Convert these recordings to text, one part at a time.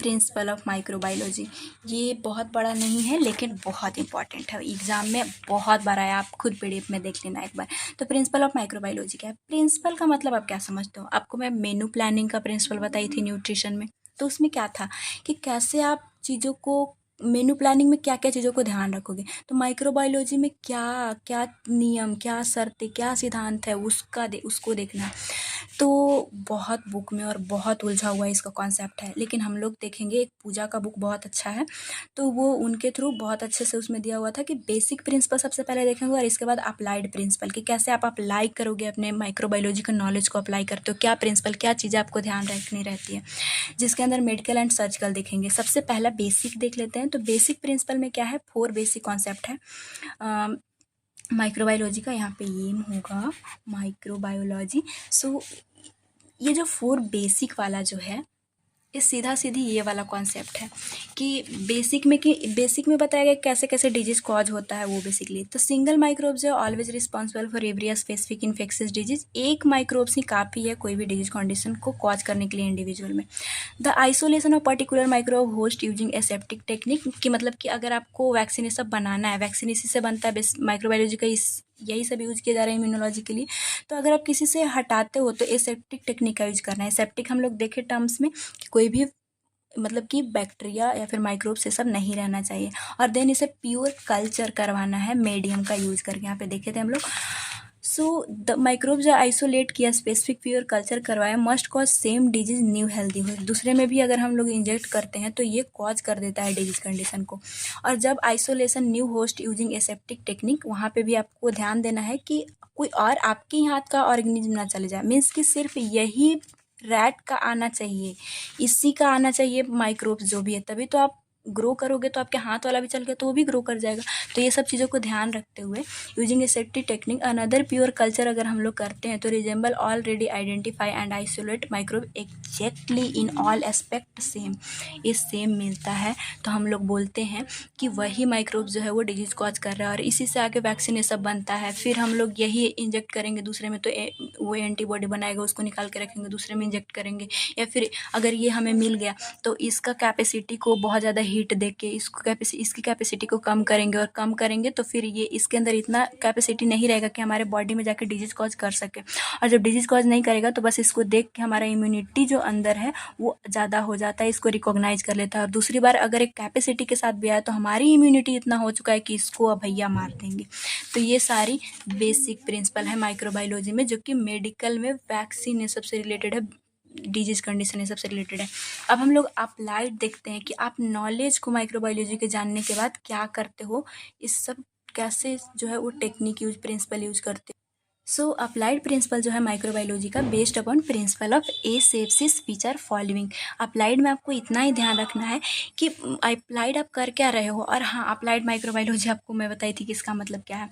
Principle of microbiology. ये बहुत बड़ा नहीं है लेकिन बहुत इंपॉर्टेंट है, एग्जाम में बहुत बार आया, आप खुद पीडीएफ में देख लेना एक बार। तो प्रिंसिपल ऑफ माइक्रोबायोलॉजी क्या है? प्रिंसिपल का मतलब आप क्या समझते हो? आपको मैं मेनू प्लानिंग का प्रिंसिपल बताई थी न्यूट्रिशन में, तो उसमें क्या था कि कैसे आप चीज़ों को मेनू प्लानिंग में क्या क्या चीज़ों को ध्यान रखोगे, तो माइक्रोबायोलॉजी में क्या क्या नियम, क्या शर्तें, क्या सिद्धांत है उसको देखना है। तो बहुत बुक में और बहुत उलझा हुआ इसका कॉन्सेप्ट है, लेकिन हम लोग देखेंगे। एक पूजा का बुक बहुत अच्छा है, तो वो उनके थ्रू बहुत अच्छे से उसमें दिया हुआ था कि बेसिक प्रिंसिपल सबसे पहले देखेंगे और इसके बाद अप्लाइड प्रिंसिपल कि कैसे आप अप्लाई करोगे, अपने माइक्रोबायोलॉजिकल नॉलेज को अप्लाई करते हो, क्या प्रिंसिपल, क्या चीज़ें आपको ध्यान रखनी रहती है, जिसके अंदर मेडिकल एंड सर्जिकल देखेंगे। सबसे पहला बेसिक देख लेते हैं। तो बेसिक प्रिंसिपल में क्या है? 4 बेसिक कॉन्सेप्ट है माइक्रोबायोलॉजी का। यहाँ पे ये होगा माइक्रोबायोलॉजी। सो ये जो 4 बेसिक वाला जो है, ये सीधा सीधी ये वाला कॉन्सेप्ट है कि बेसिक में बताया गया कैसे कैसे डिजीज कॉज होता है वो बेसिकली। तो सिंगल माइक्रोब्स जो always responsible for every specific infectious disease. एक माइक्रोब्स ही काफ़ी है कोई भी डिजीज कंडीशन को कॉज करने के लिए इंडिविजुअल में। The isolation of particular microbe host using aseptic technique, कि मतलब कि अगर आपको वैक्सीन सब बनाना है, वैक्सीन इसी से बनता है, माइक्रोबायोलॉजी का यही सब यूज किया जा रहा है इम्यूनोलॉजी के लिए। तो अगर आप किसी से हटाते हो तो एसेप्टिक टेक्निक का यूज करना है। एसेप्टिक हम लोग देखे टर्म्स में कि कोई भी मतलब कि बैक्टीरिया या फिर माइक्रोब से सब नहीं रहना चाहिए। और देन इसे प्योर कल्चर करवाना है मीडियम का यूज करके। यहाँ पे देखे थे हम लोग। सो द माइक्रोब जो आइसोलेट किया, स्पेसिफिक प्योर कल्चर करवाया, must cause same disease new healthy हो। दूसरे में भी अगर हम लोग इंजेक्ट करते हैं तो ये कॉज कर देता है डिजीज कंडीशन को। और जब isolation new host using aseptic technique, वहाँ पे भी आपको ध्यान देना है कि कोई और आपके ही हाथ का ऑर्गेनिज्म ना चले जाए। मीन्स कि सिर्फ यही रैट का आना चाहिए, इसी का आना चाहिए माइक्रोब्स जो भी है, तभी तो आप ग्रो करोगे। तो आपके हाथ वाला भी चल गया तो वो भी ग्रो कर जाएगा। तो ये सब चीज़ों को ध्यान रखते हुए using aseptic technique another pure culture अगर हम लोग करते हैं तो resemble already identify and isolate microbe exactly in all aspect same. ये सेम मिलता है तो हम लोग बोलते हैं कि वही माइक्रोब जो है वो डिजीज कॉज कर रहा है। और इसी से आगे वैक्सीन ये सब बनता है। फिर हम लोग यही इंजेक्ट करेंगे दूसरे में तो वो एंटीबॉडी बनाएगा, उसको निकाल के रखेंगे, दूसरे में इंजेक्ट करेंगे। या फिर अगर ये हमें मिल गया तो इसका कैपेसिटी को बहुत ज़्यादा हीट दे के इसकी कैपेसिटी को कम करेंगे, और कम करेंगे तो फिर ये इसके अंदर इतना कैपेसिटी नहीं रहेगा कि हमारे बॉडी में जाके डिजीज कॉज कर सके। और जब डिजीज कॉज नहीं करेगा तो बस इसको देख के हमारा इम्यूनिटी जो अंदर है वो ज़्यादा हो जाता है, इसको रिकॉग्नाइज कर लेता है। और दूसरी बार अगर एक कैपेसिटी के साथ भी आया तो हमारी इम्यूनिटी इतना हो चुका है कि इसको अब भैया मार देंगे। तो ये सारी बेसिक प्रिंसिपल है माइक्रोबायोलॉजी में, जो कि मेडिकल में वैक्सीन ये सबसे रिलेटेड है, डिजीज कंडीशन ये सबसे रिलेटेड है। अब हम लोग अप्लाइड देखते हैं कि आप नॉलेज को माइक्रोबायोलॉजी के जानने के बाद क्या करते हो, इस सब कैसे जो है वो टेक्निक यूज, प्रिंसिपल यूज करते हो। सो अप्लाइड प्रिंसिपल जो है माइक्रोबायोलॉजी का, based upon principle of asepsis feature following. Applied में आपको इतना ही ध्यान रखना है कि अप्लाइड आप कर क्या रहे हो। और हाँ, अप्लाइड माइक्रोबायोलॉजी आपको मैं बताई थी कि इसका मतलब क्या है।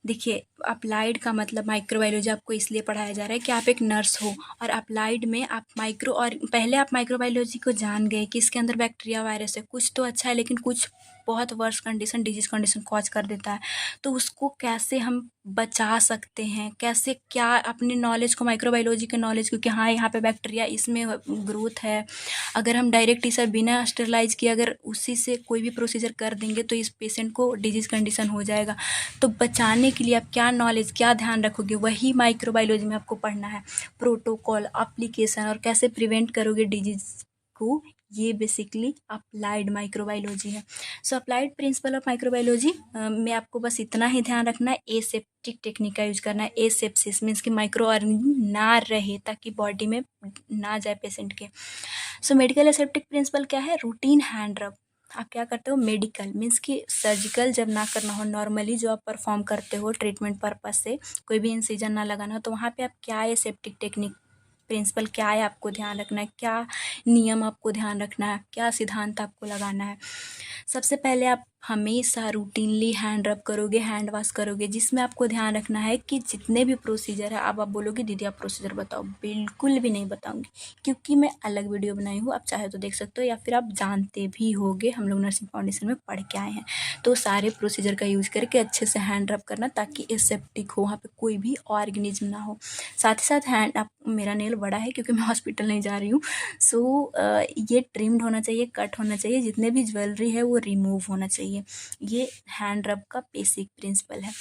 देखिए, अप्लाइड का मतलब माइक्रोबायोलॉजी आपको इसलिए पढ़ाया जा रहा है कि आप एक नर्स हो, और अप्लाइड में आप और पहले आप माइक्रोबायोलॉजी को जान गए कि इसके अंदर बैक्टीरिया, वायरस है, कुछ तो अच्छा है लेकिन कुछ बहुत worse condition, disease condition cause कर देता है। तो उसको कैसे हम बचा सकते हैं, कैसे क्या अपने नॉलेज को, माइक्रोबायोलॉजी के नॉलेज, क्योंकि हाँ यहाँ पे बैक्टीरिया इसमें ग्रोथ है, अगर हम डायरेक्ट इसे बिना स्टेरलाइज किए अगर उसी से कोई भी प्रोसीजर कर देंगे तो इस पेशेंट को डिजीज कंडीशन हो जाएगा। तो बचाने के लिए आप क्या नॉलेज, क्या ध्यान रखोगे, वही माइक्रोबायोलॉजी में आपको पढ़ना है। प्रोटोकॉल, एप्लीकेशन और कैसे प्रिवेंट करोगे डिजीज को, ये बेसिकली अप्लाइड माइक्रोबायोलॉजी है। सो अप्लाइड प्रिंसिपल ऑफ माइक्रोबायोलॉजी में आपको बस इतना ही ध्यान रखना है, एसेप्टिक टेक्निक का यूज करना है। एसेप्सिस मीन्स कि माइक्रो ऑर्गेनिज्म ना रहे, ताकि बॉडी में ना जाए पेशेंट के। सो मेडिकल एसेप्टिक प्रिंसिपल क्या है? रूटीन हैंड रब। आप क्या करते हो? मेडिकल मीन्स कि सर्जिकल जब ना करना हो, नॉर्मली जो आप परफॉर्म करते हो ट्रीटमेंट पर्पज से, कोई भी इंसिजन ना लगाना हो, तो वहाँ पे आप क्या एसेप्टिक टेक्निक प्रिंसिपल क्या है आपको ध्यान रखना है, क्या नियम आपको ध्यान रखना है, क्या सिद्धांत आपको लगाना है। सबसे पहले आप हमेशा रूटीनली हैंड रब करोगे, हैंड वॉश करोगे, जिसमें आपको ध्यान रखना है कि जितने भी प्रोसीजर है, अब आप बोलोगे दीदी आप प्रोसीजर बताओ, बिल्कुल भी नहीं बताऊंगी, क्योंकि मैं अलग वीडियो बनाई हूँ, आप चाहे तो देख सकते हो, या फिर आप जानते भी होगे, हम लोग नर्सिंग फाउंडेशन में पढ़ के आए हैं। तो सारे प्रोसीजर का यूज करके अच्छे से हैंड रब करना, ताकि एसेप्टिक हो, वहाँ पे कोई भी ऑर्गेनिज्म ना हो। साथ ही साथ हैंड, आप, मेरा नेल बड़ा है क्योंकि मैं हॉस्पिटल नहीं जा रही हूँ, सो ये ट्रिम्ड होना चाहिए, कट होना चाहिए, जितने भी ज्वेलरी है वो रिमूव होना चाहिए। ये हैंड रब का बेसिक प्रिंसिपल है।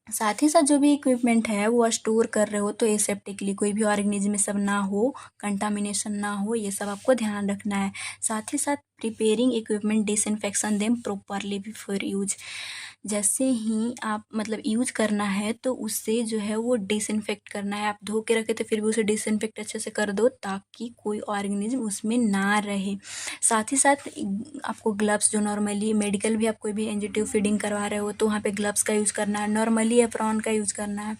साथ ही साथ जो भी इक्विपमेंट है वो स्टोर कर रहे हो तो एसेप्टिकली, कोई भी ऑर्गेनिज्म सब ना हो, कंटामिनेशन ना हो, ये सब आपको ध्यान रखना है। साथ ही साथ preparing equipment, disinfection them properly before use. जैसे ही आप मतलब यूज करना है तो उससे जो है वो डिसइंफेक्ट करना है। आप धो के रखे तो फिर भी उसे डिसइंफेक्ट अच्छे से कर दो, ताकि कोई ऑर्गेनिज्म उसमें ना रहे। साथ ही साथ आपको ग्लव्स, जो नॉर्मली मेडिकल भी आप कोई भी एंजिटिव फीडिंग करवा रहे हो तो वहाँ पे ग्लव्स का यूज़ करना है, नॉर्मली एप्रॉन का यूज़ करना है।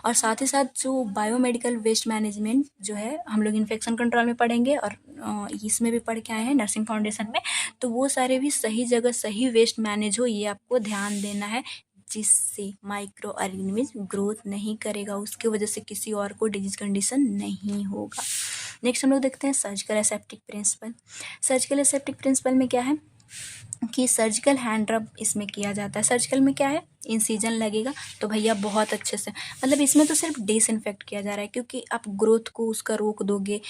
और साथ ही साथ जो बायोमेडिकल वेस्ट मैनेजमेंट जो है, हम लोग इन्फेक्शन कंट्रोल में पढ़ेंगे और इसमें भी पढ़ के आए हैं नर्सिंग फाउंडेशन में, तो वो सारे भी सही जगह सही वेस्ट मैनेज हो, ये आपको ध्यान देना है, जिससे माइक्रो ऑर्गेनिज्म ग्रोथ नहीं करेगा, उसकी वजह से किसी और को डिजीज कंडीशन नहीं होगा। नेक्स्ट हम लोग देखते हैं surgical aseptic principle. Surgical aseptic principle में क्या है कि सर्जिकल हैंड रब इसमें किया जाता है। सर्जिकल में क्या है, इंसिजन लगेगा तो भैया बहुत अच्छे से, मतलब इसमें तो सिर्फ डिसइंफेक्ट किया जा रहा है, क्योंकि आप ग्रोथ को उसका रोक दोगे,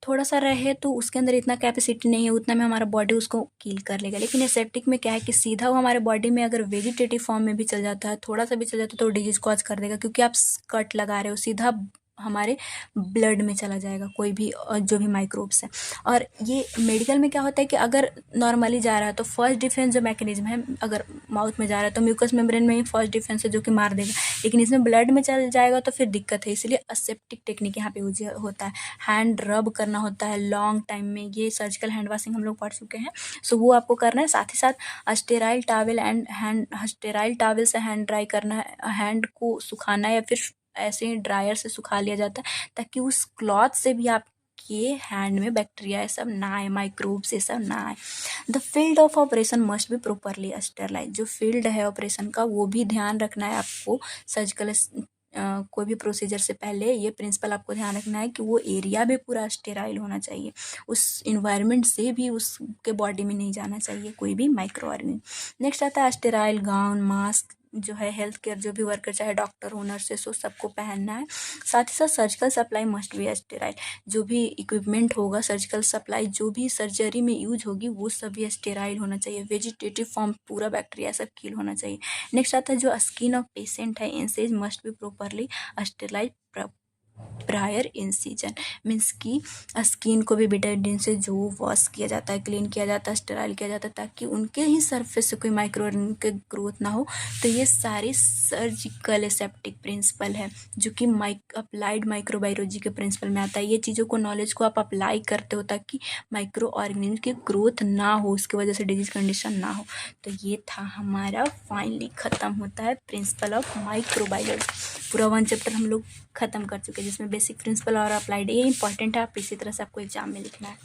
थोड़ा सा रहे तो उसके अंदर इतना कैपेसिटी नहीं है, उतना में हमारा बॉडी उसको कील कर लेगा। लेकिन एसेप्टिक में क्या है कि सीधा वो हमारे बॉडी में अगर वेजिटेटिव फॉर्म में भी चल जाता है, थोड़ा सा भी चल जाता है, तो डिजीज कॉज कर देगा, क्योंकि आप कट लगा रहे हो, सीधा हमारे ब्लड में चला जाएगा कोई भी जो भी माइक्रोब्स है। और ये मेडिकल में क्या होता है कि अगर नॉर्मली जा रहा है तो फर्स्ट डिफेंस जो मैकेनिज्म है, अगर माउथ में जा रहा है तो म्यूकस मेम्ब्रेन में ही फर्स्ट डिफेंस है जो कि मार देगा, लेकिन इसमें ब्लड में चल जाएगा तो फिर दिक्कत है। इसलिए असेप्टिक टेक्निक यहाँ पे यूज होता है, हैंड रब करना होता है लॉन्ग टाइम में। ये सर्जिकल हैंड वॉशिंग हम लोग पढ़ चुके हैं, सो वो आपको करना है। साथ ही साथ sterile towel and hand, sterile towel से हैंड ड्राई करना है, हैंड को सुखाना है, या फिर ऐसे ही ड्रायर से सुखा लिया जाता है, ताकि उस क्लॉथ से भी आपके हैंड में बैक्टीरिया ये सब ना आए, माइक्रोब्स ये सब ना आए। The field of operation must be properly sterilise. जो फील्ड है ऑपरेशन का वो भी ध्यान रखना है आपको। सर्जिकल कोई भी प्रोसीजर से पहले ये प्रिंसिपल आपको ध्यान रखना है कि वो एरिया भी पूरा स्टेराइल होना चाहिए, उस इन्वायरमेंट से भी उसके बॉडी में नहीं जाना चाहिए कोई भी माइक्रो ऑर्गेनिज्म। नेक्स्ट आता है स्टेराइल गाउन, मास्क, जो है हेल्थ केयर जो भी वर्कर, चाहे डॉक्टर हो, नर्सेस हो, सबको पहनना है। साथ ही साथ surgical supply must be sterile. जो भी इक्विपमेंट होगा, सर्जिकल सप्लाई जो भी सर्जरी में यूज होगी, वो सभी स्टेराइल होना चाहिए। वेजिटेटिव फॉर्म पूरा बैक्टीरिया सब किल होना चाहिए। नेक्स्ट आता है जो स्किन ऑफ पेशेंट है, incise must be properly sterile prior incision. Means कि स्किन को भी बेटाडीन से जो वॉश किया जाता है, क्लीन किया जाता है, स्टेराइल किया जाता है, ताकि उनके ही सरफेस से कोई माइक्रो ऑर्गेनिज्म के ग्रोथ ना हो। तो ये सारी सर्जिकल एसेप्टिक प्रिंसिपल है, जो कि अप्लाइड माइक्रोबायोलॉजी के प्रिंसिपल में आता है। ये चीज़ों को, नॉलेज को आप अप्लाई करते हो ताकि माइक्रो ऑर्गेनिज्म की ग्रोथ ना हो, उसकी वजह से डिजीज कंडीशन ना हो। तो ये था हमारा, फाइनली ख़त्म होता है प्रिंसिपल ऑफ माइक्रोबायोलॉजी। पूरा 1 चैप्टर हम लोग ख़त्म कर चुके हैं, जिसमें बेसिक प्रिंसिपल और अप्लाइड, ये इंपॉर्टेंट है, आप इसी तरह से आपको एग्जाम में लिखना है।